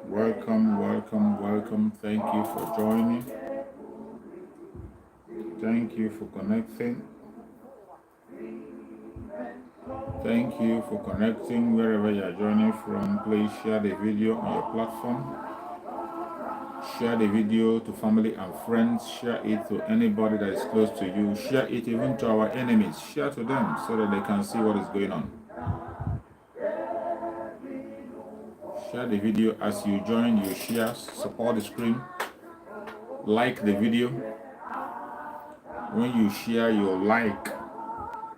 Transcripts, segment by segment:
Welcome, welcome, welcome. Thank you for joining. Thank you for connecting. Thank you for connecting wherever you are joining from. Please share the video on your platform. Share the video to family and friends. Share it to anybody that is close to you. Share it even to our enemies. Share to them so that they can see what is going on. Share the video as you join. You share, support the stream, like the video. When you share, you like.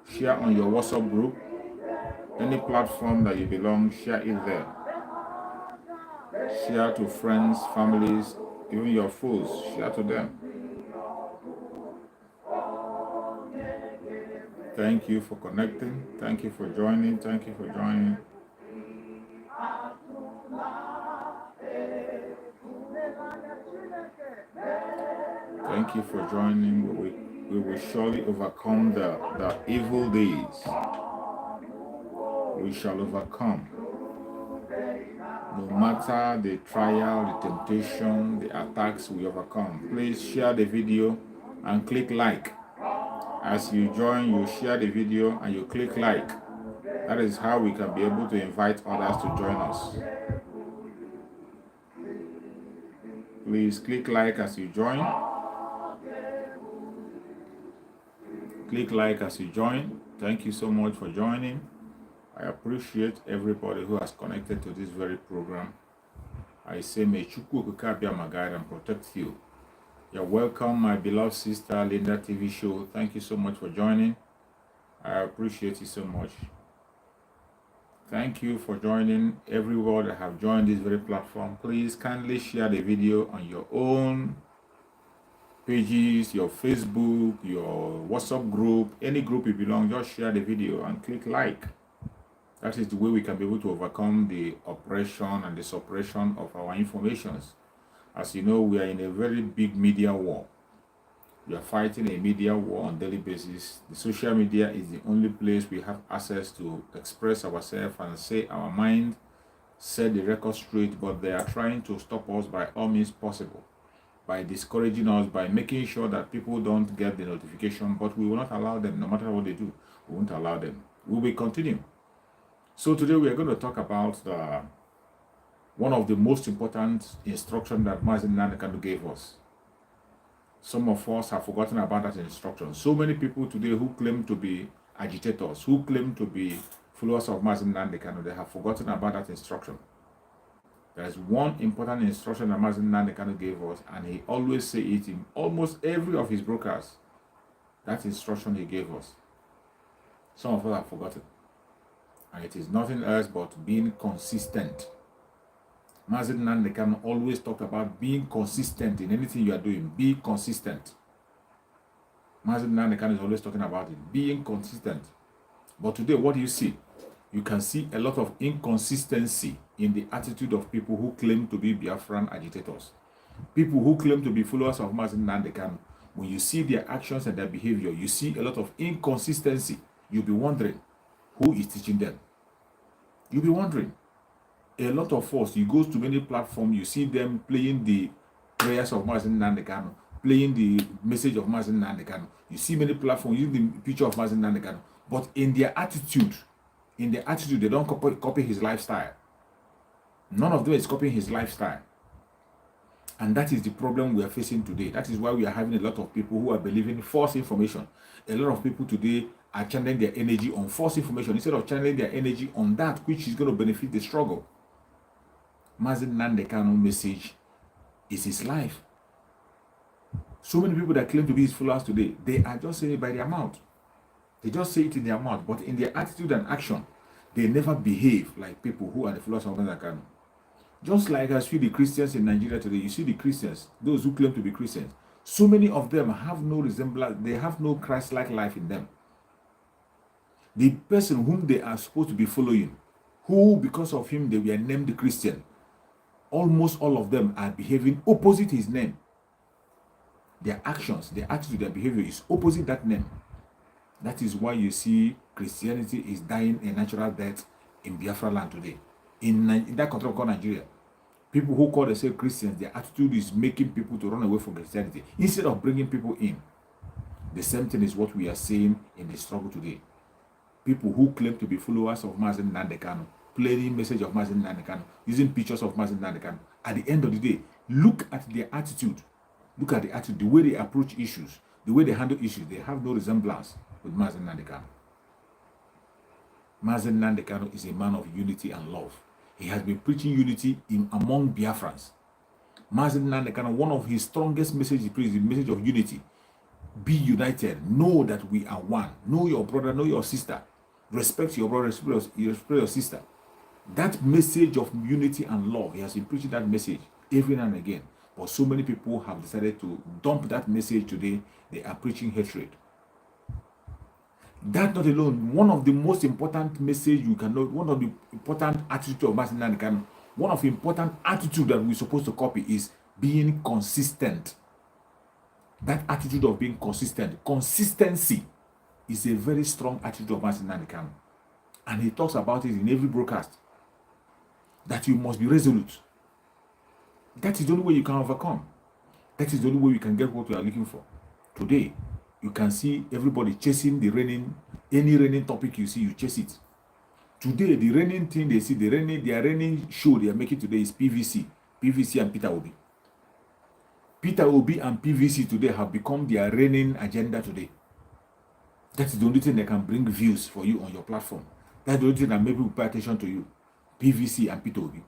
Share on your WhatsApp group. Any platform that you belong, share it there. Share to friends, families, even your foes. Share to them. Thank you for connecting. Thank you for joining. Thank you for joining. Thank you for joining. We will surely overcome the evil days. We shall overcome. No matter the trial, the temptation, the attacks, we overcome. Please share the video and click like. As you join, you share the video and you click like. That is how we can be able to invite others to join us. Please click like as you join. Click like as you join. Thank you so much for joining. I appreciate everybody who has connected to this very program. I say, may Chukwu Okike be my guide and protect you. You're welcome, my beloved sister Linda TV show. Thank you so much for joining. I appreciate you so much. Thank you for joining everyone that have joined this very platform. Please kindly share the video on your own pages, your Facebook, your WhatsApp group, any group you belong. Just share the video and click like. That is the way we can be able to overcome the oppression and the suppression of our informations. As you know, we are in a very big media war. We are fighting a media war on a daily basis. The social media is the only place we have access to express ourselves and say our mind, set the record straight, but they are trying to stop us by all means possible, by discouraging us, by making sure that people don't get the notification, but we will not allow them. No matter what they do, we won't allow them. We will continue. So today we are going to talk about one of the most important instructions that Mazi Nnamdi gave us. Some of us have forgotten about that instruction. So many people today who claim to be agitators, who claim to be followers of Mazi Nnamdi, they have forgotten about that instruction. There is one important instruction that Mazi Nnamdi gave us, and he always say it in almost every of his broadcasts. That instruction he gave us. Some of us have forgotten. And it is nothing else but being consistent. Mazi Nnamdi always talk about being consistent in anything you are doing. Be consistent. Mazi Nnamdi is always talking about it, being consistent. But today, what do you see? You can see a lot of inconsistency in the attitude of people who claim to be Biafran agitators. People who claim to be followers of Mazi Nnamdi. When you see their actions and their behavior, you see a lot of inconsistency. You'll be wondering, who is teaching them? You'll be wondering. A lot of us, you go to many platforms, you see them playing the prayers of Mazi Nnamdi, playing the message of Mazi Nnamdi. You see many platforms using the picture of Mazi Nnamdi, but in their attitude, they don't copy his lifestyle. None of them is copying his lifestyle. And that is the problem we are facing today. That is why we are having a lot of people who are believing false information. A lot of people today are channeling their energy on false information instead of channeling their energy on that which is going to benefit the struggle. Mazi Nnamdi message is his life. So many people that claim to be his followers today, they are just saying it by their mouth. They just say it in their mouth, but in their attitude and action, they never behave like people who are the followers of Mazi. Just like I see the Christians in Nigeria today, you see the Christians, those who claim to be Christians, so many of them have no resemblance, they have no Christ-like life in them. The person whom they are supposed to be following, who because of him they were named Christian, almost all of them are behaving opposite his name. Their actions, their attitude, their behavior is opposite that name. That is why you see Christianity is dying a natural death in Biafra land today. In that country called Nigeria, people who call themselves Christians, their attitude is making people to run away from Christianity instead of bringing people in. The same thing is what we are seeing in the struggle today. People who claim to be followers of Mazi Nnamdi Kanu, playing message of Mazi Nnamdi Kanu, using pictures of Mazi Nnamdi Kanu. At the end of the day, look at their attitude. Look at the attitude, the way they approach issues, the way they handle issues. They have no resemblance with Mazi Nnamdi Kanu. Mazi Nnamdi Kanu is a man of unity and love. He has been preaching unity among Biafrans. Mazi Nnamdi Kanu, one of his strongest messages is the message of unity. Be united. Know that we are one. Know your brother, know your sister. Respect your brother, respect your sister. That message of unity and love, he has been preaching that message every now and again. But so many people have decided to dump that message today. They are preaching hatred. That not alone, one of the most important message you can know, one of the important attitudes of Mazi Nnamdi Kanu, one of the important attitude that we're supposed to copy is being consistent. That attitude of being consistent. Consistency is a very strong attitude of Mazi Nnamdi Kanu. And he talks about it in every broadcast. That you must be resolute. That is the only way you can overcome. That is the only way you can get what you are looking for. Today, you can see everybody chasing any reigning topic you see, you chase it. Today, the reigning thing they see, their reigning show they are making today is PVC and Peter Obi. Peter Obi and PVC today have become their reigning agenda today. That is the only thing that can bring views for you on your platform. That's the only thing that make people pay attention to you. PVC and Peter Obi.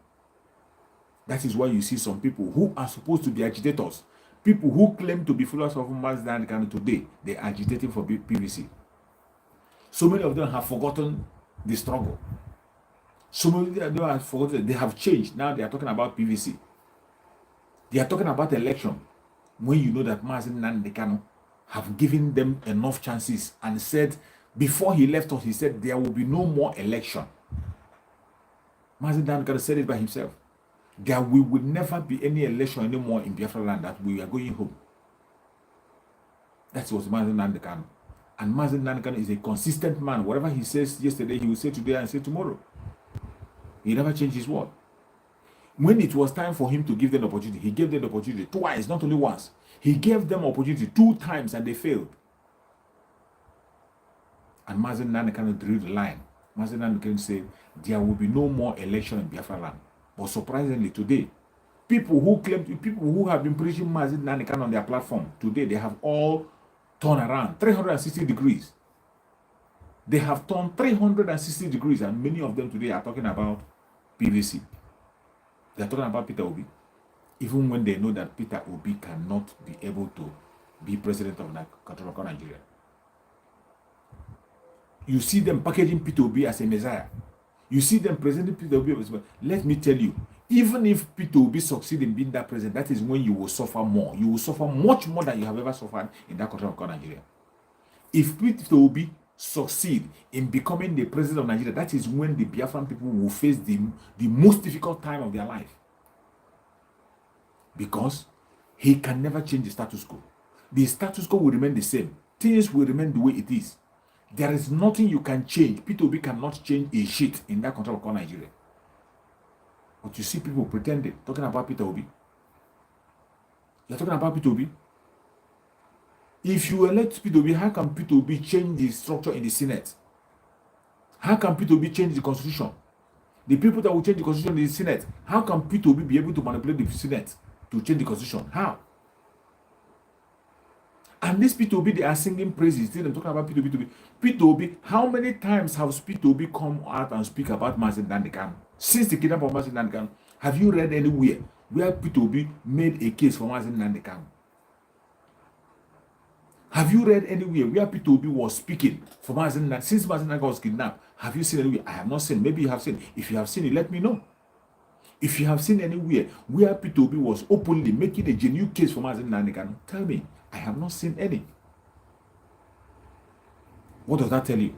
That is why you see some people who are supposed to be agitators, people who claim to be followers of Mazi Nnamdi Kanu today, they are agitating for PVC. So many of them have forgotten the struggle. So many of them have forgotten. They have changed. Now they are talking about PVC. They are talking about election. When you know that Mazi Nnamdi Kanu have given them enough chances and said, before he left us, he said there will be no more election. Mazi Nnamdi Kanu said it by himself. There will never be any election anymore in Biafra land, that we are going home. That was Mazi Nnamdi Kanu. And Mazi Nnamdi Kanu is a consistent man. Whatever he says yesterday, he will say today and say tomorrow. He never changed his word. When it was time for him to give them the opportunity, he gave them the opportunity twice, not only once. He gave them opportunity 2 times and they failed. And Mazi Nnamdi Kanu drew the line. Mazi Nnamdi Kanu said, there will be no more election in Biafra land. But surprisingly today, people who have been preaching Mazi Nnamdi Kanu on their platform, today they have all turned around 360 degrees. They have turned 360 degrees, and many of them today are talking about PVC. They are talking about Peter Obi, even when they know that Peter Obi cannot be able to be president of Nigeria. You see them packaging Peter Obi as a messiah. You see them presenting Peter Obi as well. Let me tell you, even if Peter Obi succeeds in being that president, that is when you will suffer more. You will suffer much more than you have ever suffered in that country called Nigeria. If Peter Obi succeeds in becoming the president of Nigeria, that is when the Biafran people will face the most difficult time of their life. Because he can never change the status quo. The status quo will remain the same. Things will remain the way it is. There is nothing you can change. Peter Obi cannot change a shit in that country called Nigeria. But you see people pretending, talking about Peter Obi. You're talking about Peter Obi. If you elect Peter Obi, how can Peter Obi change the structure in the Senate? How can Peter Obi change the constitution? The people that will change the constitution in the Senate, how can Peter Obi be able to manipulate the Senate to change the constitution? How? And this Peter Obi, they are singing praises. They're talking about Peter Obi. Peter Obi, how many times has Peter Obi come out and speak about Mazi Nnamdi Kanu? Since the kidnapping of Mazi Nnamdi Kanu, have you read anywhere where Peter Obi made a case for Mazi Nnamdi Kanu? Have you read anywhere where Peter Obi was speaking for Mazi Nnamdi since Mazi Nnamdi was kidnapped? Have you seen anywhere? I have not seen. Maybe you have seen. If you have seen it, let me know. If you have seen anywhere where Peter Obi was openly making a genuine case for Mazi Nnamdi Kanu, tell me. I have not seen any. What does that tell you?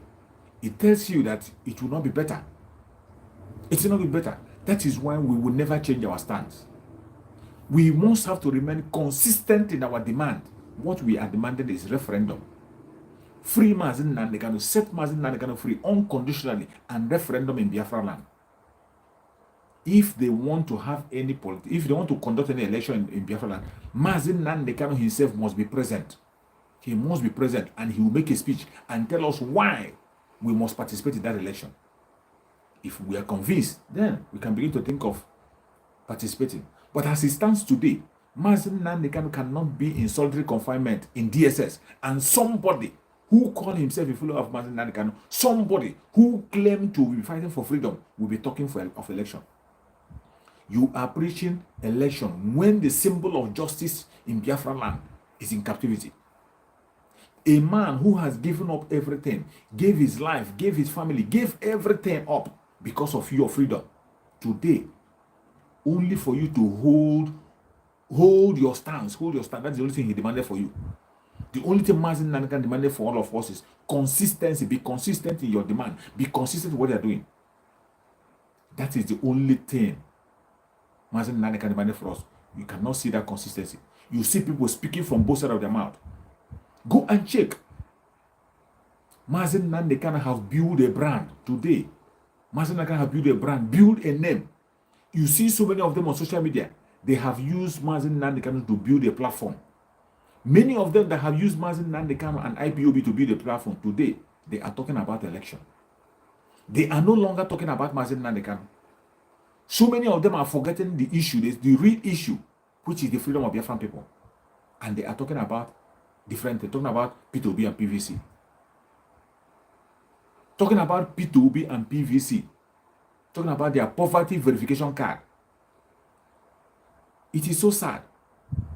It tells you that it will not be better. It will not be better. That is why we will never change our stance. We must have to remain consistent in our demand. What we are demanding is referendum. Free Mazi Nnamdi Kanu, set Mazi Nnamdi Kanu free unconditionally, and referendum in Biafra land. If they want to have any politics, if they want to conduct any election in Biafra land, Mazi Nnamdi Kanu himself must be present. He must be present, and he will make a speech and tell us why we must participate in that election. If we are convinced, then we can begin to think of participating. But as it stands today, Mazi Nnamdi Kanu cannot be in solitary confinement in DSS, and somebody who call himself a follower of Mazi Nnamdi Kanu, somebody who claimed to be fighting for freedom, will be talking of election. You are preaching election when the symbol of justice in Biafra land is in captivity. A man who has given up everything, gave his life, gave his family, gave everything up because of your freedom. Today, only for you to hold your stance, that's the only thing he demanded for you. The only thing Mazi Nnamdi Kanu demanded for all of us is consistency. Be consistent in your demand. Be consistent in what you are doing. That is the only thing Mazi Nnamdi Kanu demanded for us. You cannot see that consistency. You see people speaking from both sides of their mouth. Go and check. Mazi Nnamdi Kanu have built a brand today. Mazi Nnamdi Kanu have built a brand, build a name. You see so many of them on social media. They have used Mazi Nnamdi Kanu to build a platform. Many of them that have used Mazi Nnamdi Kanu and IPOB to build a platform today, they are talking about election. They are no longer talking about Mazi Nnamdi Kanu. So many of them are forgetting the issue, the real issue, which is the freedom of Biafran people. And they are talking about different things, talking about P2B and PVC. Talking about P2B and PVC. Talking about their poverty verification card. It is so sad.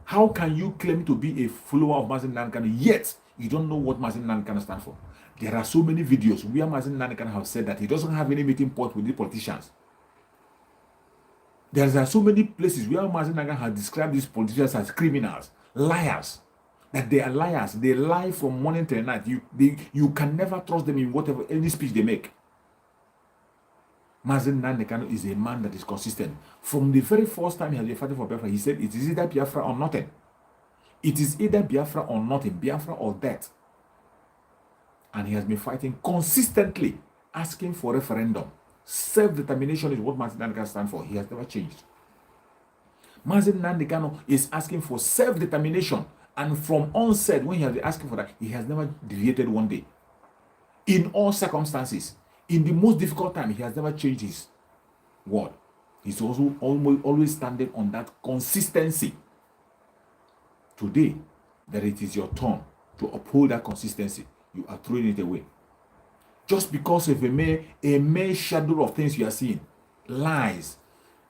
How can you claim to be a follower of Mazi Nnamdi Kanu, yet you don't know what Mazi Nnamdi Kanu stands for? There are so many videos where Mazi Nnamdi Kanu have said that he doesn't have any meeting point with the politicians. There are so many places where Mazi Nnamdi Kanu has described these politicians as criminals, liars. That they are liars. They lie from morning till night. You can never trust them in whatever any speech they make. Mazi Nnamdi Kanu is a man that is consistent. From the very first time he has been fighting for Biafra, he said it is either Biafra or nothing. It is either Biafra or nothing, Biafra or death. And he has been fighting consistently, asking for referendum. Self-determination is what Mazi Nnamdi Kanu stands for. He has never changed. Mazi Nnamdi Kanu is asking for self-determination. And from onset, when he has been asking for that, he has never deviated one day. In all circumstances, in the most difficult time, he has never changed his word. He's also always standing on that consistency. Today, that it is your turn to uphold that consistency, you are throwing it away. Just because of a mere shadow of things you are seeing, lies,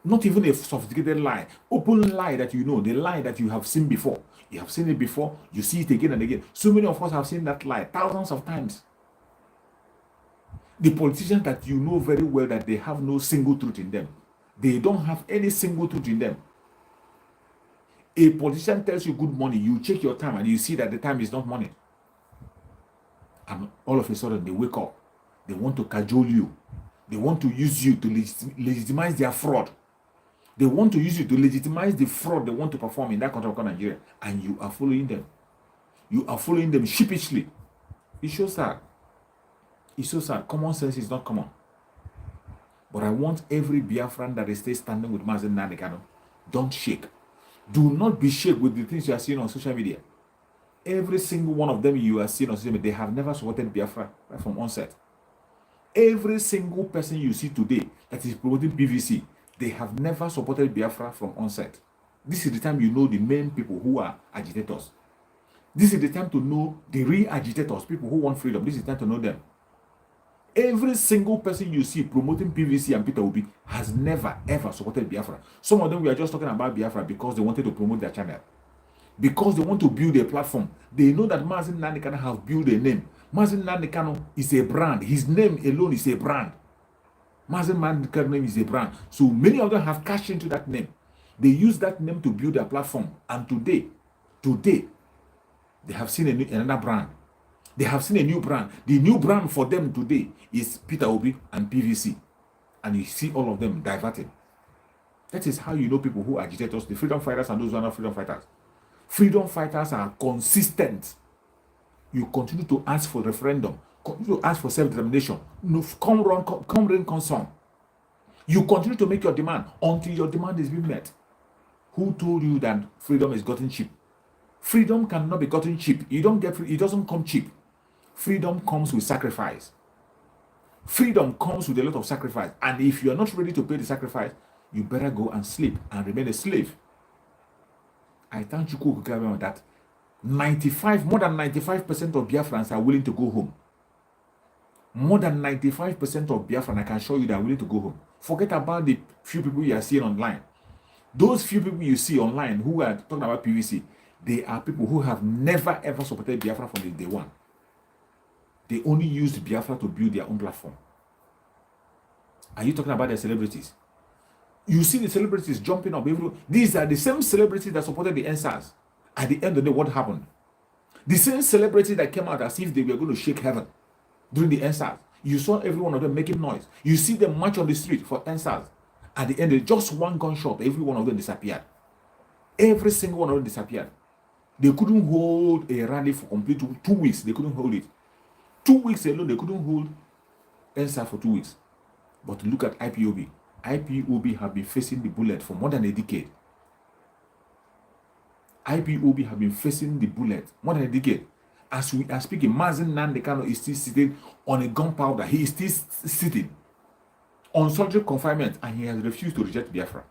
not even a sophisticated lie, open lie that you know, the lie that you have seen before. You have seen it before, you see it again and again. So many of us have seen that lie thousands of times. The politicians that you know very well that they have no single truth in them. They don't have any single truth in them. A politician tells you good morning, you check your time and you see that the time is not morning. And all of a sudden they wake up. They want to cajole you. They want to use you to legitimize their fraud. They want to use you to legitimize the fraud they want to perform in that country called Nigeria. And you are following them. You are following them sheepishly. It shows that. It's so sad. Common sense is not common. But I want every Biafran that is still standing with Mazi Nnamdi Kanu, don't shake. Do not be shaken with the things you are seeing on social media. Every single one of them you are seeing on social media, they have never supported Biafra right from onset. Every single person you see today that is promoting PVC, they have never supported Biafra from onset. This is the time you know the main people who are agitators. This is the time to know the real agitators, people who want freedom. This is the time to know them. Every single person you see promoting PVC and Peter Obi has never ever supported Biafra. Some of them we are just talking about Biafra because they wanted to promote their channel. Because they want to build a platform. They know that Mazi Nnamdi Kanu have built a name. Mazi Nnamdi Kanu is a brand. His name alone is a brand. Mazi Nnamdi Kanu's name is a brand. So many of them have cashed into that name. They use that name to build their platform. And today, they have seen another brand. They have seen a new brand. The new brand for them today is Peter Obi and PVC. And you see all of them diverted. That is how you know people who agitate us, the freedom fighters and those who are not freedom fighters. Freedom fighters are consistent. You continue to ask for referendum, continue to ask for self-determination. No, come rain, come sun. You continue to make your demand until your demand is being met. Who told you that freedom is gotten cheap? Freedom cannot be gotten cheap. You don't get free, it doesn't come cheap. Freedom comes with sacrifice. Freedom comes with a lot of sacrifice. And if you are not ready to pay the sacrifice, you better go and sleep and remain a slave. I thank you that more than 95% of Biafrans are willing to go home. More than 95% of Biafrans, I can show you, that are willing to go home. Forget about the few people you are seeing online. Those few people you see online who are talking about PVC, they are people who have never ever supported Biafra from the day one. They only used Biafra to build their own platform. Are you talking about the celebrities? You see the celebrities jumping up. These are the same celebrities that supported the NSAS. At the end of the day, what happened? The same celebrities that came out as if they were going to shake heaven during the NSAS. You saw every one of them making noise. You see them march on the street for NSAS. At the end, of just one gunshot, every one of them disappeared. Every single one of them disappeared. They couldn't hold a rally for complete 2 weeks. They couldn't hold it. 2 weeks alone, they couldn't hold NSAS for 2 weeks. But look at IPOB. IPOB have been facing the bullet for more than a decade. IPOB have been facing the bullet more than a decade. As we are speaking, Mazi Nnamdi is still sitting on a gunpowder. He is still sitting on solitary confinement, and he has refused to reject Biafra.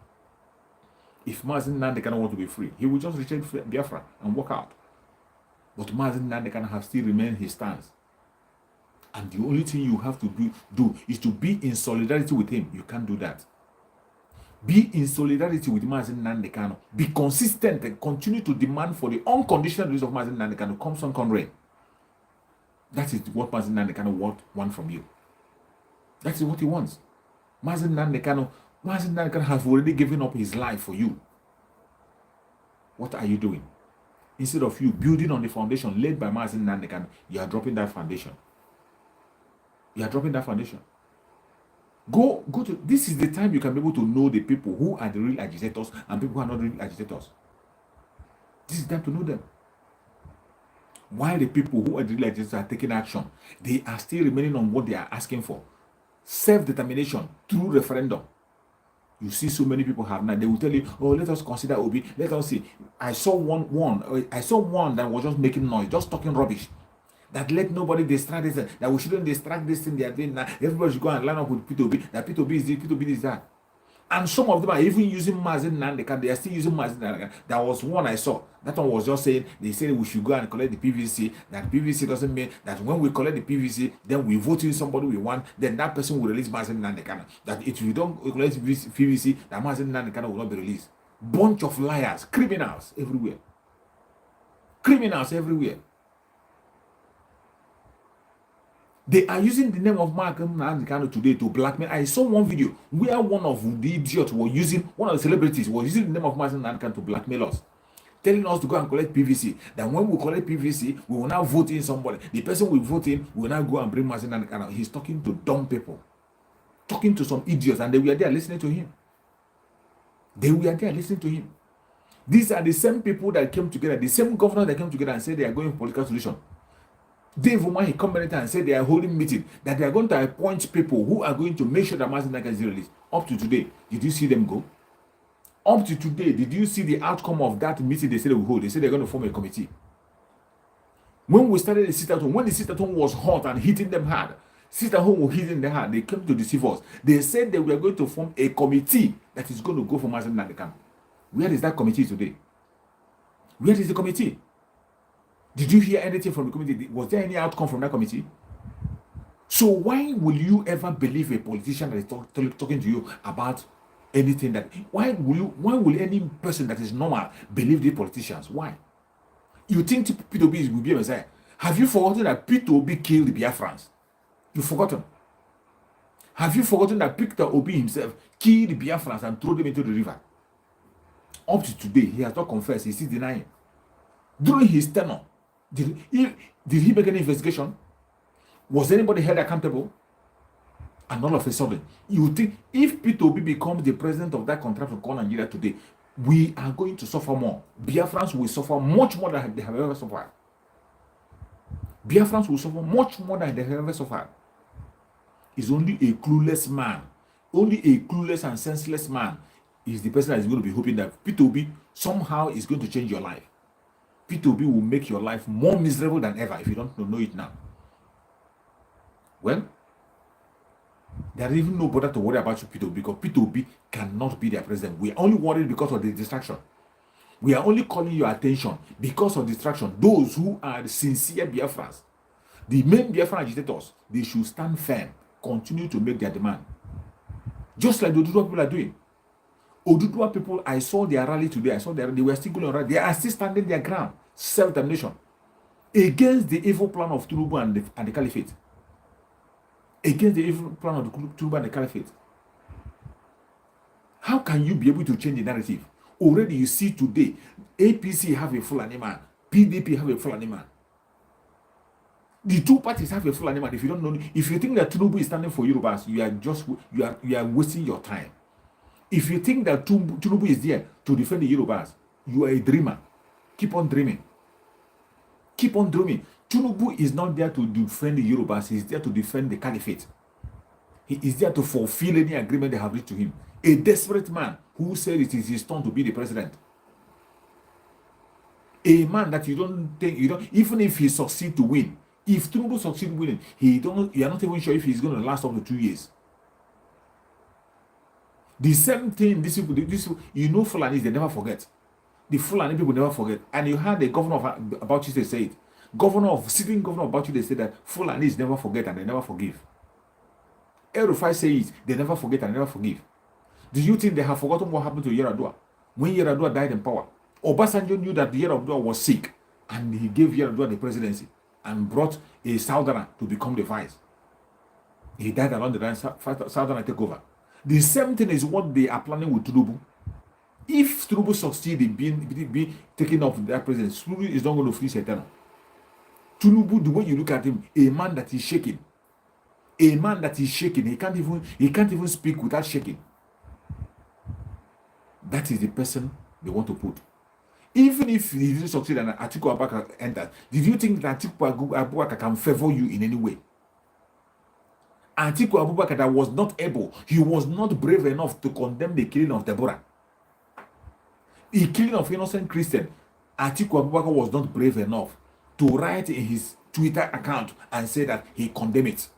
If Mazi Nnamdi want to be free, he will just reject Biafra and walk out. But Mazi Nnamdi have still remained his stance. And the only thing you have to do is to be in solidarity with him. You can't do that. Be in solidarity with Mazi Nnamdi. Be consistent and continue to demand for the unconditional release of Mazi Nnamdi. Come sun, come rain. That is what Mazi Nnamdi wants from you. That is what he wants. Mazi Nnamdi has already given up his life for you. What are you doing? Instead of you building on the foundation laid by Mazi Nnamdi, you are dropping that foundation. You are dropping that foundation. Go to, this is the time you can be able to know the people who are the real agitators and people who are not real agitators. This is the time to know them. Why the people who are the real agitators are taking action, they are still remaining on what they are asking for. Self-determination through referendum. You see so many people have now, they will tell you, oh, let us consider Obi, let us see. I saw one that was just making noise, just talking rubbish. That let nobody distract this, that we shouldn't distract this thing they are doing now. Everybody should go and line up with P2B, that P2B is this, P2B is that. And some of them are even using Mazi Nnamdi. They are still using Mazi Nnamdi. There was one I saw. That one was just saying, they said we should go and collect the PVC. That PVC doesn't mean that when we collect the PVC, then we vote in somebody we want, then that person will release Mazi Nnamdi. That if you don't collect PVC, that Mazi Nnamdi will not be released. Bunch of liars, criminals everywhere. Criminals everywhere. They are using the name of Nnamdi today to blackmail. I saw one video where one of the idiots was using, one of the celebrities was using the name of Nnamdi to blackmail us, telling us to go and collect PVC. That when we collect PVC, we will now vote in somebody. The person we vote in will now go and bring Nnamdi. He's talking to dumb people, talking to some idiots, and they were there listening to him. They were there listening to him. These are the same people that came together, the same governors that came together and said they are going for political solution. Dave Umar, he come and said they are holding meeting, that they are going to appoint people who are going to make sure that Mazi Nnamdi is released. Up to today, did you see them go? Up to today, did you see the outcome of that meeting they said they will hold? They said they're going to form a committee. When we started the sit-at-home, when the sit-at-home was hot and hitting them hard, sit-at-home was hitting them hard, they came to deceive us. They said they were going to form a committee that is going to go for Mazi Nnamdi. Where is that committee today? Where is the committee? Did you hear anything from the committee? Was there any outcome from that committee? So why will you ever believe a politician that is talking to you about anything that? Why will any person that is normal believe the politicians? Why? You think P2B will be a messiah? Have you forgotten that P2B killed the Biafrans? You've forgotten. Have you forgotten that Peter Obi himself killed the Biafrans and threw them into the river? Up to today, he has not confessed. He's still denying. During his tenure, did he make any investigation? Was anybody held accountable? And all of a sudden, you think if P2B becomes the president of that contraption called Nigeria today, we are going to suffer more. Biafrans will suffer much more than they have ever suffered. Biafrans will suffer much more than they have ever suffered. It's only a clueless man, only a clueless and senseless man is the person that is going to be hoping that P2B somehow is going to change your life. P2B will make your life more miserable than ever if you don't know it now. Well, there is even no bother to worry about P2B because P2B cannot be their president. We are only worried because of the distraction. We are only calling your attention because of distraction. Those who are the sincere Biafrans, the main Biafran agitators, they should stand firm, continue to make their demand. Just like the Oduduwa people are doing. Oduduwa people, I saw their rally today. I saw they were still going on. They are still standing their ground, self-determination, against the evil plan of Tinubu and the Caliphate. Against the evil plan of Tinubu and the Caliphate. How can you be able to change the narrative? Already you see today, APC have a Fulani man, PDP have a Fulani man. The two parties have a Fulani man. If you don't know, if you think that Tinubu is standing for Yorubas, you are wasting your time. If you think that Tinubu is there to defend the Yorubas, you are a dreamer. Keep on dreaming. Keep on dreaming. Tinubu is not there to defend the Yorubas. He is there to defend the Caliphate. He is there to fulfill any agreement they have reached to him. A desperate man who said it is his turn to be the president. A man that you don't even if he succeeds to win, if Tinubu succeeds winning, you are not even sure if he's going to last up to 2 years. The same thing, these people, Fulanis, they never forget. The Fulani people never forget. And you had the governor of Bauchi State say it. Sitting governor of Bauchi, they say that Fulanis never forget and they never forgive. El-Rufai say it, they never forget and never forgive. Do you think they have forgotten what happened to Yar'Adua? When Yar'Adua died in power, Obasanjo knew that Yar'Adua was sick and he gave Yar'Adua the presidency and brought a Southerner to become the vice. He died along the line, Southerner take over. The same thing is what they are planning with Tinubu. If Tinubu succeeds in being taken off that presidency, Tinubu is not going to finish eternal. Tinubu, the way you look at him, a man that is shaking. A man that is shaking. He can't even speak without shaking. That is the person they want to put. Even if he didn't succeed and Atiku Abubakar entered, did you think that Atiku Abubakar can favor you in any way? Atiku Abubakar that was not able, he was not brave enough to condemn the killing of Deborah. The killing of innocent Christian. Atiku Abubakar was not brave enough to write in his Twitter account and say that he condemned it.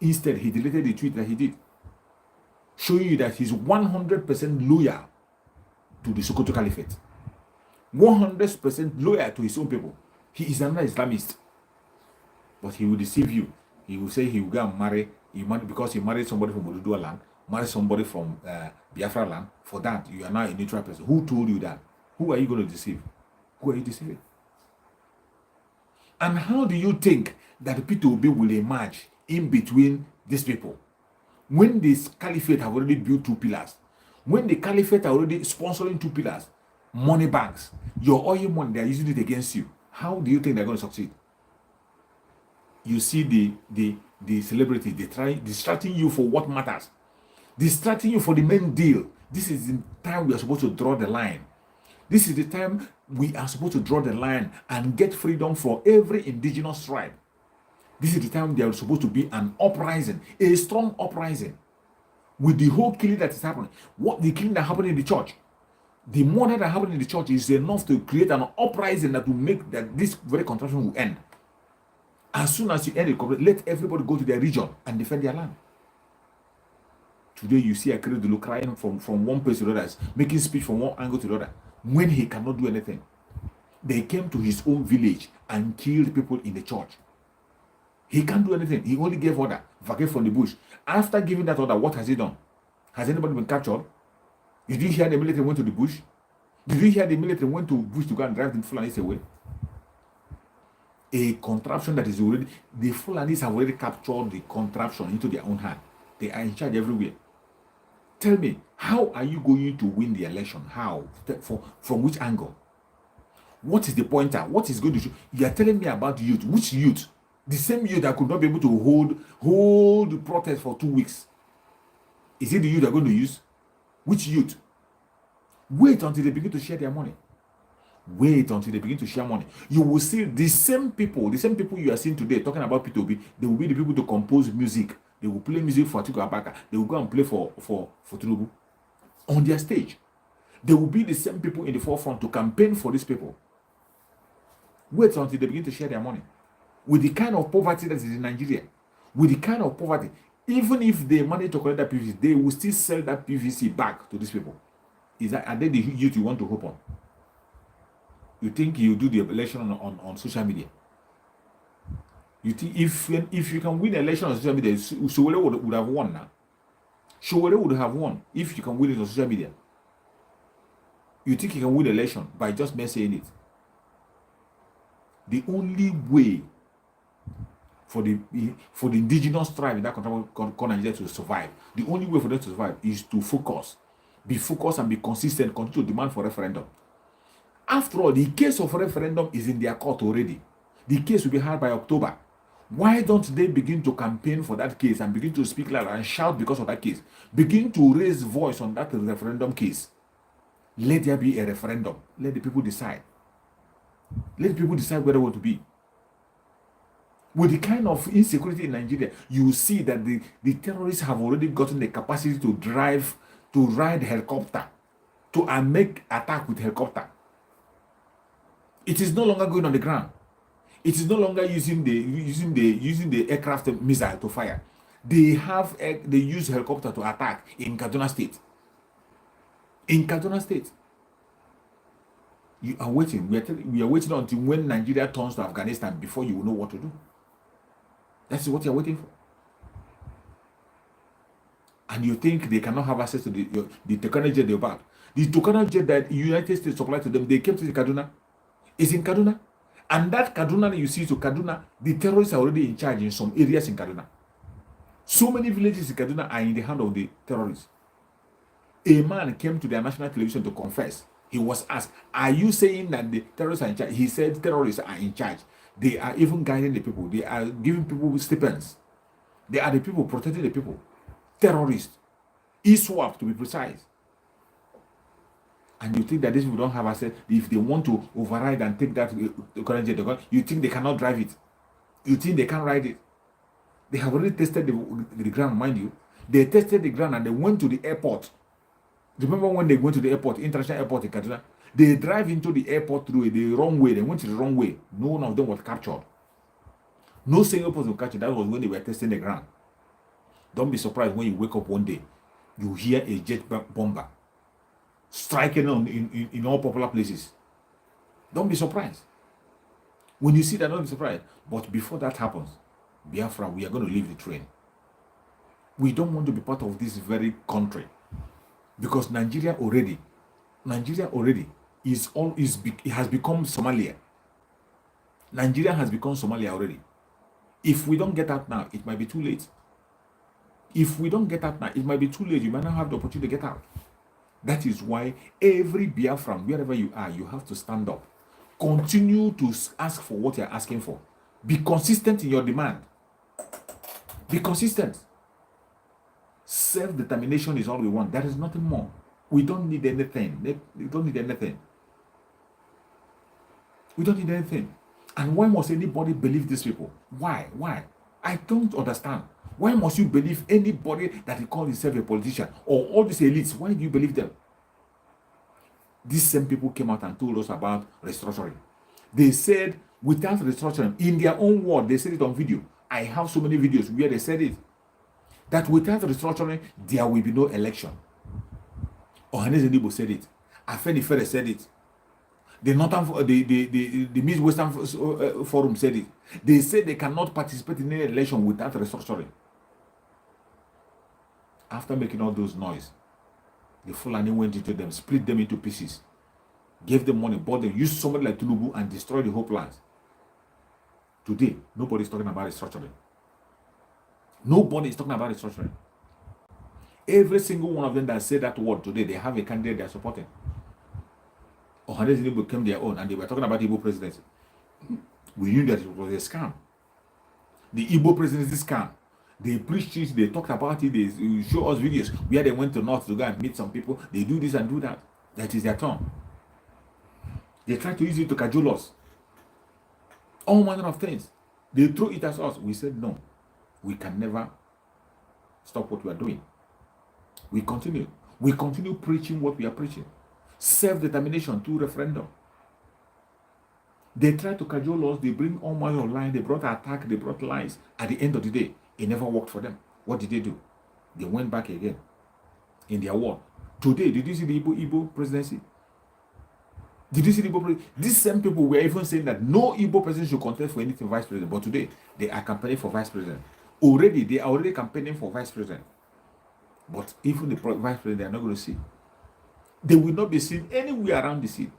Instead, he deleted the tweet that he did, showing you that he's 100% loyal to the Sokoto Caliphate. 100% loyal to his own people. He is another Islamist. But he will deceive you. He will say he will go and marry, because he married somebody from Oduduwa land, married somebody from Biafra land. For that, you are now a neutral person. Who told you that? Who are you going to deceive? Who are you deceiving? And how do you think that the P2B will emerge in between these people? When this caliphate have already built 2 pillars, when the caliphate are already sponsoring 2 pillars, money banks, your oil money, they are using it against you. How do you think they're going to succeed? You see the celebrity, they try distracting you for what matters, distracting you for the main deal. This is the time we are supposed to draw the line. This is the time we are supposed to draw the line and get freedom for every indigenous tribe. This is the time there is supposed to be an uprising, a strong uprising. With the whole killing that is happening, what the killing that happened in the church, the murder that happened in the church is enough to create an uprising that will make that this very contraction will end. As soon as you end it, let everybody go to their region and defend their land. Today you see Akeredolu crying from one place to the other, making speech from one angle to the other, when he cannot do anything. They came to his own village and killed people in the church. He can't do anything. He only gave order, vacate from the bush. After giving that order, what has he done? Has anybody been captured? Did you hear the military went to the bush? Did you hear the military went to bush to go and drive the Fulanis away? A contraption that is already, the Fulanis have already captured the contraption into their own hand. They are in charge everywhere. Tell me, how are you going to win the election? How? From which angle? What is the pointer? What is going to show? You are telling me about youth. Which youth? The same youth that could not be able to hold the protest for 2 weeks. Is it the youth they're going to use? Which youth? Wait until they begin to share their money. Wait until they begin to share money. You will see the same people you are seeing today talking about P2B, they will be the people to compose music. They will play music for Atiku Abubakar. They will go and play for Tinubu on their stage. They will be the same people in the forefront to campaign for these people. Wait until they begin to share their money. With the kind of poverty that is in Nigeria, with the kind of poverty, even if they manage to collect that PVC, they will still sell that PVC back to these people. Are they the youth you want to hope on? You think you do the election on social media? You think if you can win the election on social media, Sowore would have won now. Sowore would have won if you can win it on social media. You think you can win the election by just saying it? The only way for the indigenous tribe in that country called Nigeria to survive, the only way for them to survive is to focus, be focused and be consistent, continue to demand for referendum. After all, the case of referendum is in their court already. The case will be heard by October. Why don't they begin to campaign for that case and begin to speak loud and shout because of that case? Begin to raise voice on that referendum case. Let there be a referendum. Let the people decide. Let the people decide where they want to be. With the kind of insecurity in Nigeria, you see that the terrorists have already gotten the capacity to ride helicopter, to make attack with helicopter. It is no longer going on the ground. It is no longer using the aircraft missile to fire. They use helicopter to attack in Kaduna State. In Kaduna State. You are waiting. We are waiting until when Nigeria turns to Afghanistan before you will know what to do. That's what you're waiting for. And you think they cannot have access to the technology they about. The technology that the United States supplied to them, they kept it in Kaduna. It's in Kaduna. And that Kaduna that you see to Kaduna, the terrorists are already in charge in some areas in Kaduna. So many villages in Kaduna are in the hand of the terrorists. A man came to their national television to confess. He was asked, are you saying that the terrorists are in charge? He said terrorists are in charge. They are even guiding the people. They are giving people stipends. They are the people protecting the people. Terrorists. ISWAP to be precise. And you think that these people don't have access? If they want to override and take that current jet, you think they cannot drive it? You think they can't ride it? They have already tested the ground, mind you. They tested the ground and they went to the airport. Remember when they went to the airport, international airport in Kaduna? They drive into the airport through the wrong way. They went to the wrong way. No one of them was captured. No single person was captured. That was when they were testing the ground. Don't be surprised when you wake up one day, you hear a jet bomber striking in all popular places. Don't be surprised. When you see that, don't be surprised. But before that happens, Biafra, we are going to leave the train. We don't want to be part of this very country. Because Nigeria already it has become Somalia. Nigeria has become Somalia already. If we don't get out now, it might be too late. If we don't get out now, it might be too late. You might not have the opportunity to get out. That is why every Biafran, wherever you are, you have to stand up. Continue to ask for what you're asking for. Be consistent in your demand. Be consistent. Self-determination is all we want. There is nothing more. We don't need anything. We don't need anything. We don't need anything. And why must anybody believe these people? Why? I don't understand. Why must you believe anybody that he calls himself a politician or all these elites? Why do you believe them? These same people came out and told us about restructuring. They said without restructuring, in their own word, they said it on video. I have so many videos where they said it. That without restructuring, there will be no election. Ohanes Ndibo said it. Afenifere said it. The Northern, the Midwestern Forum said it. They said they cannot participate in any election without restructuring. After making all those noise, the Fulani went into them, split them into pieces, gave them money, bought them, used somebody like Tinubu and destroyed the whole plans. Today, nobody is talking about restructuring. Nobody is talking about restructuring. Every single one of them that said that word today, they have a candidate they are supporting. Ohanes Ndibo became their own and they were talking about Igbo presidency. We knew that it was a scam. The Igbo presidency scam. They preached it, they talked about it, they show us videos where they went to North to go and meet some people. They do this and do that. That is their turn. They try to use it to cajole us. All manner of things. They throw it at us. We said, no, we can never stop what we are doing. We continue. We continue preaching what we are preaching. Self-determination through referendum. They try to cajole us. They bring all manner of lies. They brought attack. They brought lies. At the end of the day, it never worked for them. What did they do? They went back again in their war. Today, did you see the Igbo presidency? Did you see the Igbo presidency? These same people were even saying that no Igbo president should contest for anything vice president. But today, they are campaigning for vice president. They are already campaigning for vice president. But even the vice president, they are not going to see. They will not be seen anywhere around the scene.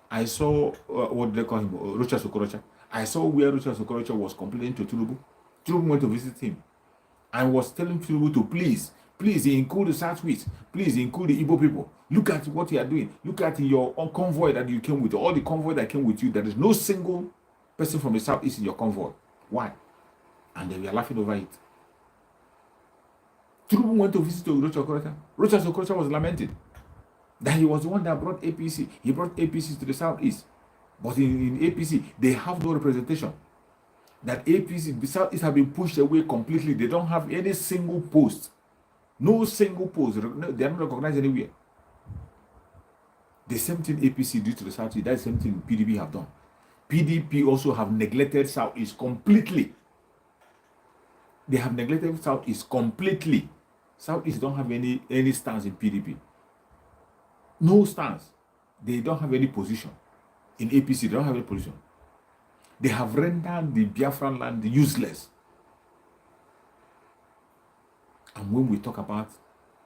I saw, what do they call him? Rocha Sokorocha. I saw where Rocha Sokorocha was complaining to Tinubu. Tinubu went to visit him and was telling Tinubu to please include the Southwest. Please include the Igbo people. Look at what you are doing. Look at your convoy that you came with. All the convoy that came with you. There is no single person from the Southeast in your convoy. Why? And they were laughing over it. Tinubu went to visit Rocha Sokorocha. Rocha Sokorocha was lamenting that he was the one that brought APC. He brought APC to the Southeast. But in APC, they have no representation. That APC, the Southeast have been pushed away completely. They don't have any single post. No single post. They are not recognized anywhere. The same thing APC did to the Southeast. That's the same thing PDP have done. PDP also have neglected Southeast completely. They have neglected Southeast completely. Southeast don't have any stance in PDP. No stance. They don't have any position. In APC, they don't have any position. They have rendered the Biafran land useless. And when we talk about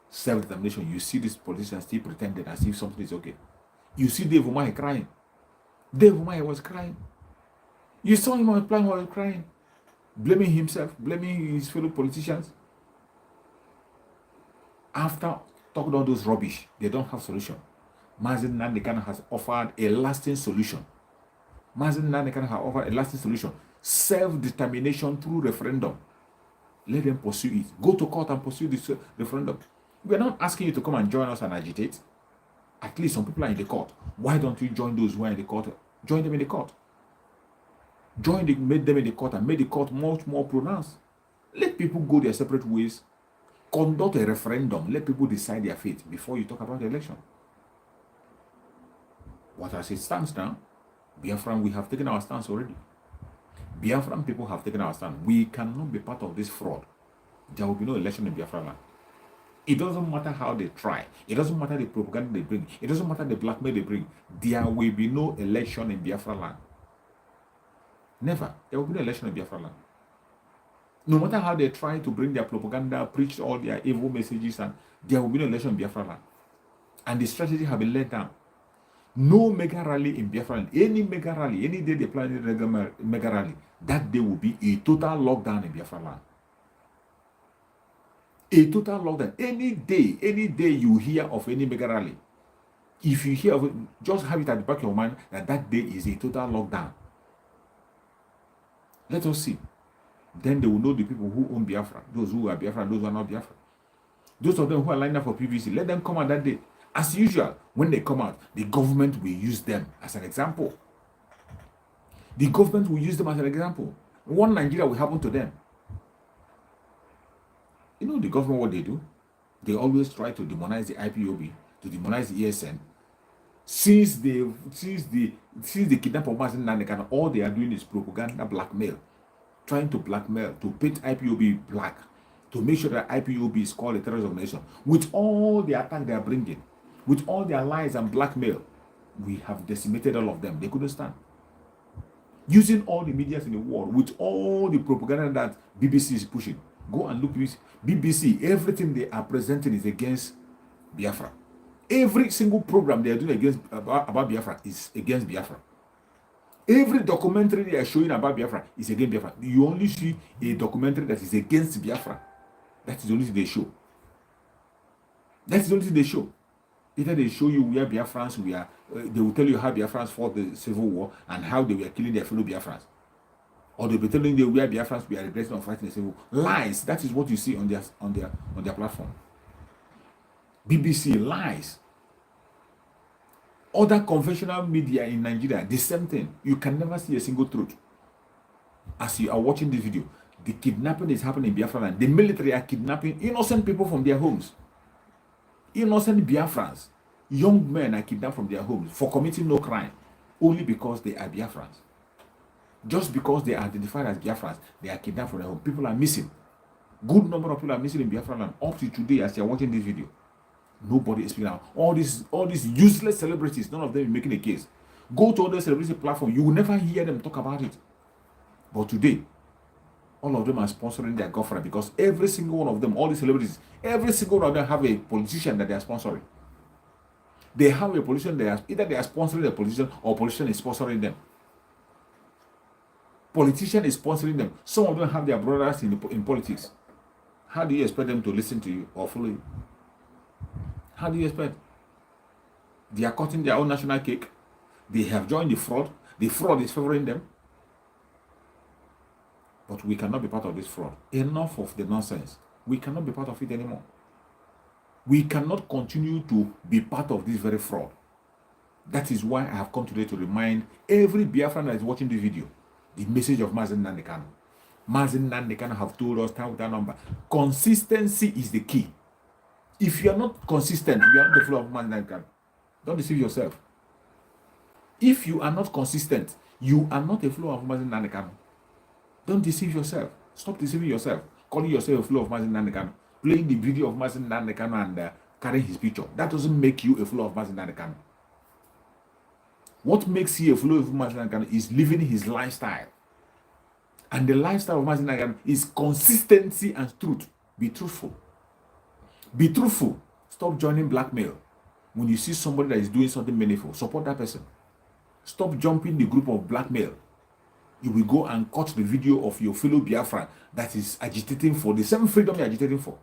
self-determination, you see these politicians still pretending as if something is okay. You see Dave Umahi crying. Dave Umahi was crying. You saw him on the plan while he was crying. Blaming himself, blaming his fellow politicians. After talking all those rubbish, they don't have solution. Mazi Nnamdi has offered a lasting solution. Mazi Nnamdi has offered a lasting solution. Self-determination through referendum. Let them pursue it. Go to court and pursue this referendum. We are not asking you to come and join us and agitate. At least some people are in the court. Why don't you join those who are in the court? Join them in the court. Made them in the court and made the court much more pronounced. Let people go their separate ways. Conduct a referendum. Let people decide their fate before you talk about the election. What as it stands now, Biafran, we have taken our stance already. Biafran people have taken our stand. We cannot be part of this fraud. There will be no election in Biafra land. It doesn't matter how they try. It doesn't matter the propaganda they bring. It doesn't matter the blackmail they bring. There will be no election in Biafra land. Never. There will be no election in Biafra land. No matter how they try to bring their propaganda, preach all their evil messages, and there will be no election in Biafra land. And the strategy have been let down. No mega rally in Biafra land. Any mega rally, any day they plan a mega rally, that day will be a total lockdown in Biafra land. A total lockdown. Any day you hear of any mega rally, if you hear of it, just have it at the back of your mind that that day is a total lockdown. Let us see. Then they will know the people who own Biafra, those who are Biafra, those who are not Biafra. Those of them who are lined up for PVC, let them come out that day. As usual, when they come out, the government will use them as an example. The government will use them as an example. One Nigeria will happen to them. You know the government, what they do? They always try to demonize the IPOB, to demonize the ESN. Since the kidnap of Mazi Nnamdi, all they are doing is propaganda, blackmail. Trying to blackmail, to paint IPOB black, to make sure that IPOB is called a terrorist organization. With all the attack they are bringing, with all their lies and blackmail, we have decimated all of them. They couldn't stand. Using all the medias in the world, with all the propaganda that BBC is pushing. Go and look at BBC. Everything they are presenting is against Biafra. Every single program they are doing about Biafra is against Biafra. Every documentary they are showing about Biafra is against Biafra. You only see a documentary that is against Biafra. That is the only thing they show. That's the only thing they show. Either they show you where Biafrans were, they will tell you how Biafrans fought the civil war and how they were killing their fellow Biafrans. Or they'll be telling you where Biafrans we are regretting of fighting. They say, lies. That is what you see on their platform. BBC lies. Other conventional media in Nigeria, the same thing. You can never see a single truth. As you are watching this video, the kidnapping is happening in Biafra land. The military are kidnapping innocent people from their homes. Innocent Biafrans, young men are kidnapped from their homes for committing no crime, only because they are Biafrans. Just because they are identified as Biafrans, they are kidnapped from their home. People are missing. Good number of people are missing in Biafra land up to today as you are watching this video. Nobody is speaking out. All these useless celebrities, none of them is making a case. Go to other celebrity platform, you will never hear them talk about it. But today, all of them are sponsoring their girlfriend because every single one of them, all the celebrities, every single one of them have a politician that they are sponsoring. They have a politician, either they are sponsoring a politician or a politician is sponsoring them. Politician is sponsoring them. Some of them have their brothers in politics. How do you expect them to listen to you or follow you? How do you expect? They are cutting their own national cake. They have joined the fraud. The fraud is favoring them. But we cannot be part of this fraud. Enough of the nonsense. We cannot be part of it anymore. We cannot continue to be part of this very fraud. That is why I have come today to remind every Biafran that is watching this video the message of Mazi Nnamdi Kanu. Mazi Nnamdi Kanu have told us time with that number. Consistency is the key. If you are not consistent, you are not the flow of Mazi Nnamdi Kanu. Don't deceive yourself. If you are not consistent, you are not a flow of Mazi Nnamdi Kanu. Don't deceive yourself. Stop deceiving yourself. Calling yourself a flow of Mazi Nnamdi Kanu. Playing the video of Mazi Nnamdi Kanu and carrying his picture. That doesn't make you a flow of Mazi Nnamdi Kanu. What makes you a flow of Mazi Nnamdi Kanu is living his lifestyle. And the lifestyle of Mazi Nnamdi Kanu is consistency and truth. Be truthful. Be truthful. Stop joining blackmail. When you see somebody that is doing something meaningful, support that person. Stop jumping the group of blackmail. You will go and cut the video of your fellow Biafran that is agitating for the same freedom you're agitating for.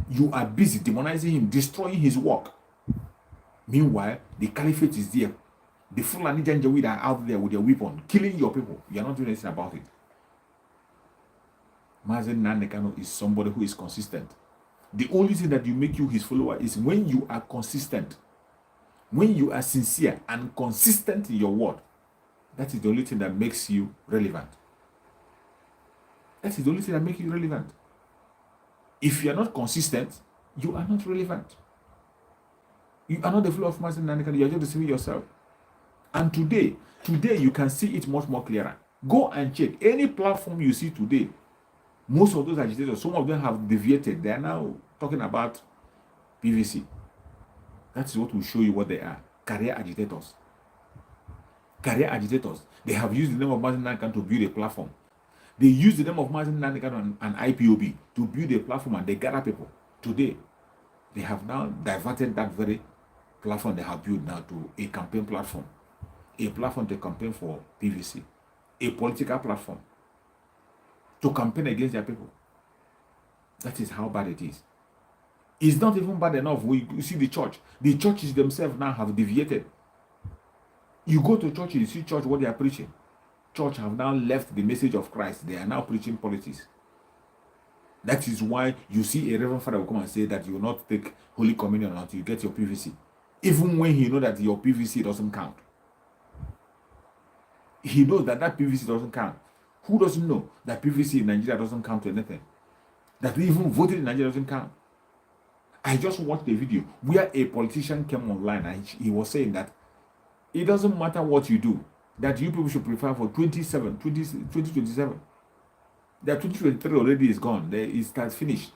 You are busy demonizing him, destroying his work. Meanwhile, the caliphate is there. The Fulani Janjaweed are out there with their weapon, killing your people. You are not doing anything about it. Mazi Nnamdi Kanu is somebody who is consistent. The only thing that you make you his follower is when you are consistent. When you are sincere and consistent in your word. That is the only thing that makes you relevant. That is the only thing that makes you relevant. If you are not consistent, you are not relevant. You are not the flow of Mazi Nnamdi Kanu. You are just deceiving yourself. And today you can see it much more clearer. Go and check any platform you see today. Most of those agitators, some of them have deviated. They are now talking about PVC. That is what will show you what they are. Career agitators. Career agitators. They have used the name of Mazi Nnamdi Kanu to build a platform. They use the name of Mazi Nnamdi Kanu and IPOB to build a platform and they gather people. Today, they have now diverted that very platform they have built now to a campaign platform. A platform to campaign for PVC. A political platform to campaign against their people. That is how bad it is. It's not even bad enough. You see the church. The churches themselves now have deviated. You go to church, you see church what they are preaching. Church have now left the message of Christ. They are now preaching politics. That is why you see a reverend father will come and say that you will not take Holy Communion until you get your PVC. Even when he knows that your PVC doesn't count. He knows that PVC doesn't count. Who doesn't know that PVC in Nigeria doesn't count to anything? That even voting in Nigeria doesn't count. I just watched a video where a politician came online and he was saying that it doesn't matter what you do, that you people should prepare for 2027. That 2023 already is gone. It has finished.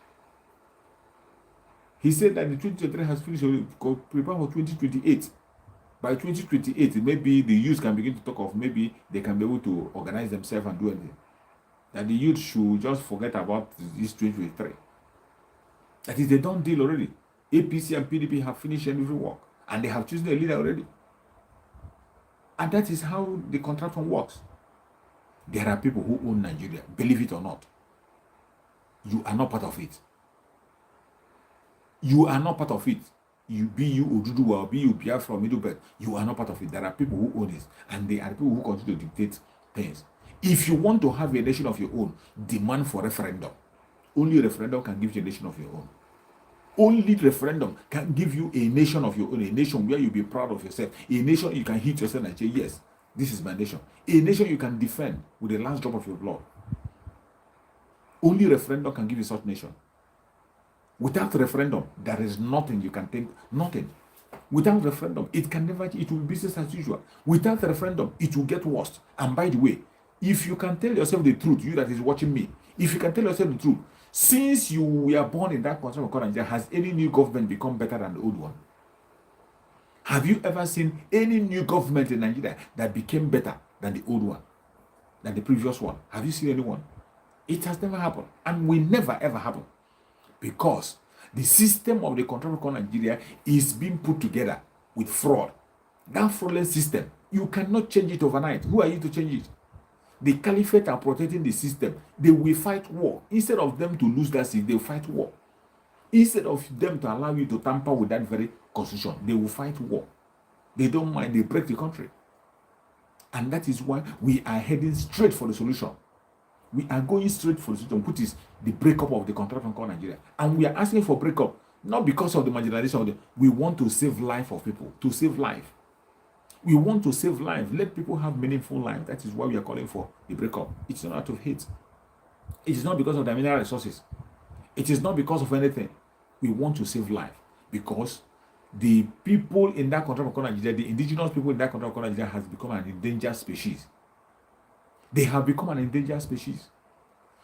He said that the 2023 has finished. Prepare for 2028. By 2028, maybe the youth can begin to talk of maybe they can be able to organize themselves and do anything. That the youth should just forget about this 2023. That is a done deal already. APC and PDP have finished every work and they have chosen a leader already. And that is how the contract works. There are people who own Nigeria, believe it or not. You are not part of it. You are not part of it. You Oduduwa, be you Biafra, Middle Belt, you are not part of it. There are people who own it, and they are people who continue to dictate things. If you want to have a nation of your own, demand for referendum. Only referendum can give you a nation of your own. Only referendum can give you a nation of your own, a nation where you'll be proud of yourself, a nation you can hit yourself and say, yes, this is my nation. A nation you can defend with the last drop of your blood. Only referendum can give you such nation. Without referendum, there is nothing you can think, nothing. Without referendum, it can never, it will be business as usual. Without referendum, it will get worse. And by the way, if you can tell yourself the truth, you that is watching me, if you can tell yourself the truth, since you were born in that country of Nigeria, has any new government become better than the old one? Have you ever seen any new government in Nigeria that became better than the old one, than the previous one? Have you seen anyone? It has never happened, and will never ever happen, because the system of the country of Nigeria is being put together with fraud. That fraudulent system, you cannot change it overnight. Who are you to change it? The caliphate are protecting the system. They will fight war. Instead of them to lose that seat, they will fight war. Instead of them to allow you to tamper with that very constitution, they will fight war. They don't mind, they break the country. And that is why we are heading straight for the solution. We are going straight for the solution, which is the breakup of the country of Nigeria. And we are asking for breakup, not because of the marginalization of we want to save life of people, to save life. We want to save life. Let people have meaningful life. That is why we are calling for the breakup. It's not out of hate. It is not because of the mineral resources. It is not because of anything. We want to save life because the people in that country of Nigeria, the indigenous people in that country of Nigeria, has become an endangered species. They have become an endangered species.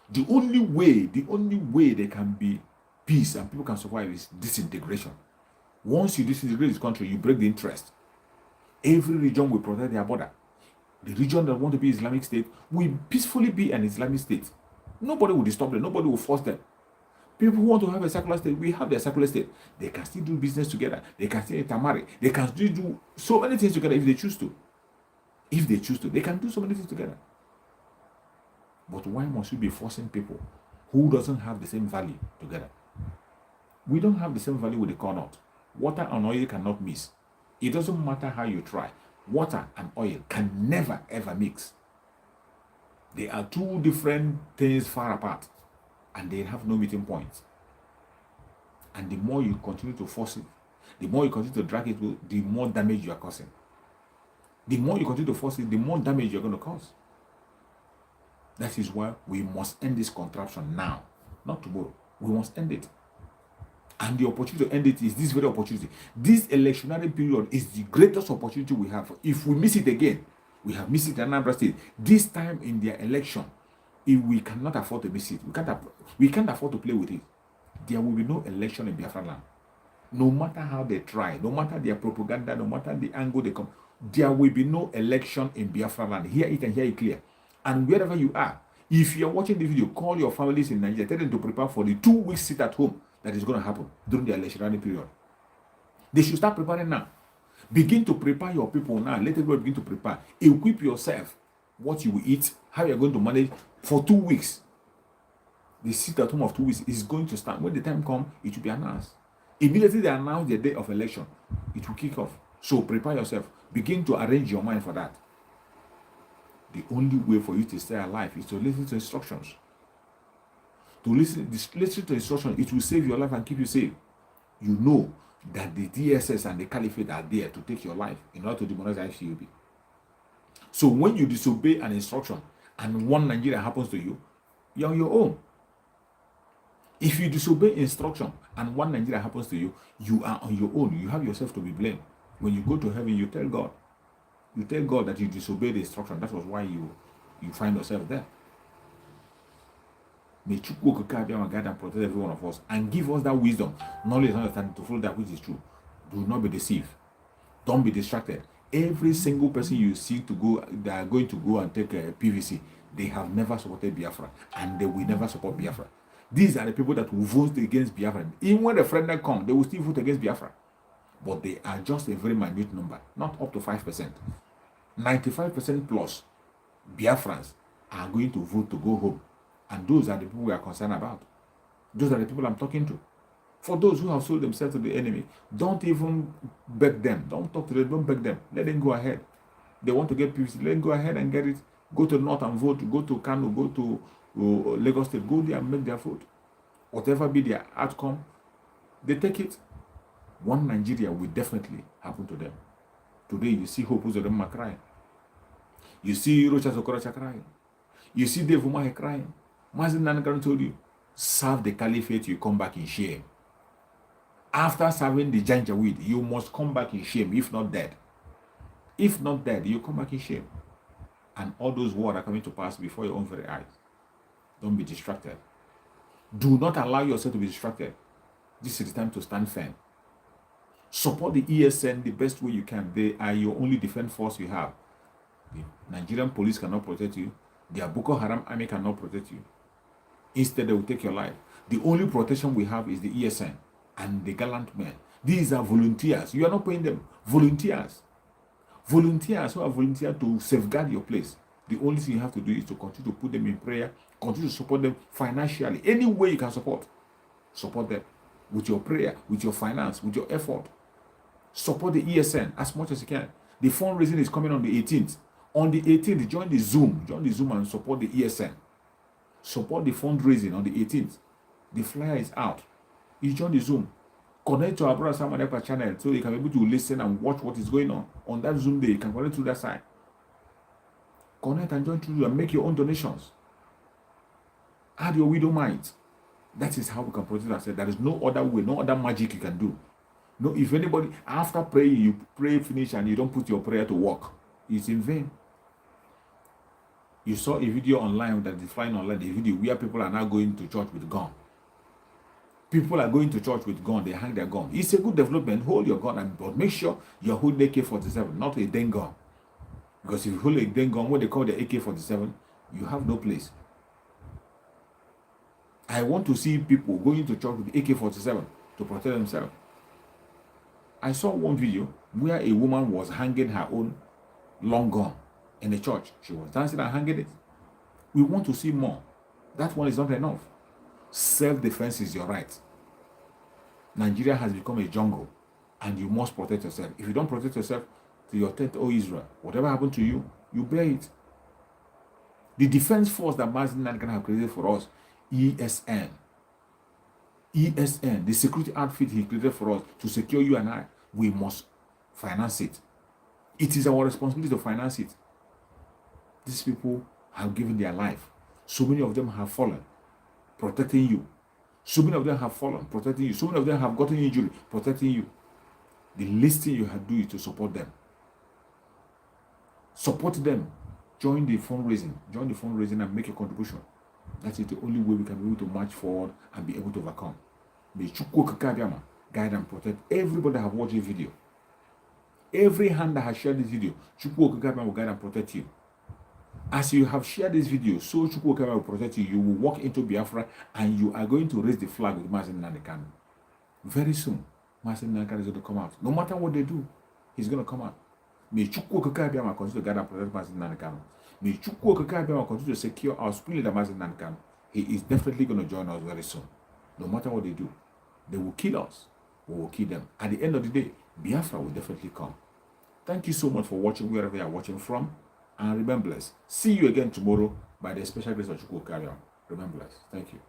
The only way there can be peace and people can survive is disintegration. Once you disintegrate this country, you break the interest. Every region will protect their border. The region that want to be Islamic State will peacefully be an Islamic State. Nobody will disturb them. Nobody will force them. People who want to have a secular state, we have their secular state. They can still do business together. They can still intermarry. They can still do so many things together if they choose to. If they choose to, they can do so many things together. But why must we be forcing people who doesn't have the same value together? We don't have the same value with the cornut. Water and oil cannot mix. It doesn't matter how you try. Water and oil can never ever mix. They are two different things far apart, and they have no meeting points. And the more you continue to force it, the more you continue to drag it, the more damage you are causing. The more you continue to force it, the more damage you're going to cause. That is why we must end this contraption now, not tomorrow. We must end it. And the opportunity to end it is this very opportunity. This electionary period is the greatest opportunity we have. If we miss it again, we have missed it in Nnamdi State. This time in their election, if we cannot afford to miss it. We can't afford to play with it. There will be no election in Biafra land. No matter how they try, no matter their propaganda, no matter the angle they come, there will be no election in Biafra land. Hear it and hear it clear. And wherever you are, if you're watching the video, call your families in Nigeria, tell them to prepare for the 2 weeks sit at home that is going to happen during the electionary period. They should start preparing now. Begin to prepare your people now. Let everybody begin to prepare. Equip yourself what you will eat, how you're going to manage for 2 weeks. The sit at home of 2 weeks is going to start. When the time comes, it will be announced. Immediately they announce the day of election, it will kick off. So prepare yourself. Begin to arrange your mind for that. The only way for you to stay alive is to listen to instructions. To listen to instructions, it will save your life and keep you safe. You know that the DSS and the Caliphate are there to take your life in order to demonize ICOB. So when you disobey an instruction and one Nigeria happens to you, you're on your own. If you disobey instruction and one Nigeria happens to you, you are on your own. You have yourself to be blamed. When you go to heaven, you tell God. You tell God that you disobeyed the instruction. That was why you find yourself there. May Chukwu guide and protect every one of us and give us that wisdom, knowledge, and understanding to follow that which is true. Do not be deceived. Don't be distracted. Every single person you see they are going to go and take a PVC, they have never supported Biafra and they will never support Biafra. These are the people that will vote against Biafra. Even when the friend come, they will still vote against Biafra. But they are just a very minute number, not up to 5%. 95% plus Biafrans are going to vote to go home. And those are the people we are concerned about. Those are the people I'm talking to. For those who have sold themselves to the enemy, don't even beg them. Don't talk to them. Don't beg them. Let them go ahead. They want to get peace. Let them go ahead and get it. Go to the north and vote. Go to Kano, go to Lagos State. Go there and make their vote. Whatever be their outcome, they take it. One Nigeria will definitely happen to them. Today, you see Hope Uzodinma crying. You see Rocha Okorocha crying. You see Dave Umahi crying. Mazi Nnamdi told you, serve the caliphate, you come back in shame. After serving the Janjaweed, you must come back in shame, if not dead. If not dead, you come back in shame. And all those words are coming to pass before your own very eyes. Don't be distracted. Do not allow yourself to be distracted. This is the time to stand firm. Support the ESN the best way you can. They are your only defense force you have. The Nigerian police cannot protect you. The Boko Haram army cannot protect you. Instead, they will take your life. The only protection we have is the ESN and the gallant men. These are volunteers. You are not paying them. Volunteers. Volunteers who are volunteered to safeguard your place. The only thing you have to do is to continue to put them in prayer, continue to support them financially. Any way you can support them with your prayer, with your finance, with your effort. Support the ESN as much as you can. The fundraising is coming on the 18th. On the 18th, join the Zoom and support the ESN. Support the fundraising on the 18th. The flyer is out. You join the Zoom. Connect to our brother Samuel Ekpa channel so you can be able to listen and watch what is going on. On that Zoom day, you can connect to that side. Connect and join through and make your own donations. Add your widow might. That is how we can protect ourselves. There is no other way, no other magic you can do. No, if anybody, after praying, you pray, finish, and you don't put your prayer to work, it's in vain. You saw a video online that is flying online, the video where people are now going to church with gun. People are going to church with gun, they hang their gun. It's a good development. Hold your gun, but make sure you're holding AK-47, not a den gun. Because if you hold a den gun, what they call the AK-47, you have no place. I want to see people going to church with AK-47 to protect themselves. I saw one video where a woman was hanging her own long gun in the church. She was dancing and hanging it. We want to see more. That one is not enough. Self-defense is your right. Nigeria has become a jungle and you must protect yourself. If you don't protect yourself, to your tent, O Israel, whatever happened to you, you bear it. The defense force that Mazi Nnamdi have created for us, ESN, the security outfit he created for us to secure you and I, we must finance it. It is our responsibility to finance it. These people have given their life. So many of them have fallen, protecting you. So many of them have fallen, protecting you. So many of them have gotten injury, protecting you. The least thing you have to do is to support them. Support them. Join the fundraising and make a contribution. That is the only way we can be able to march forward and be able to overcome. May Chukwu Kakabiama guide and protect everybody that have watched this video. Every hand that has shared this video, Chukwu Kakabiama will guide and protect you. As you have shared this video, so Chukwu Kakabiama will protect you. You will walk into Biafra and you are going to raise the flag with Mazi Nnamdi. Very soon, Mazi Nnamdi is going to come out. No matter what they do, he's going to come out. May Chukwu Kakabiama continue to guide and protect Mazi Nnamdi. May Chukwu Kakabiama continue to secure our spirit of Mazi Nnamdi. He is definitely going to join us very soon. No matter what they do, they will kill us. We will kill them. At the end of the day, Biafra will definitely come. Thank you so much for watching wherever you are watching from. And remember, see you again tomorrow by the special grace of Chukwu Kakabiama. Remember, thank you.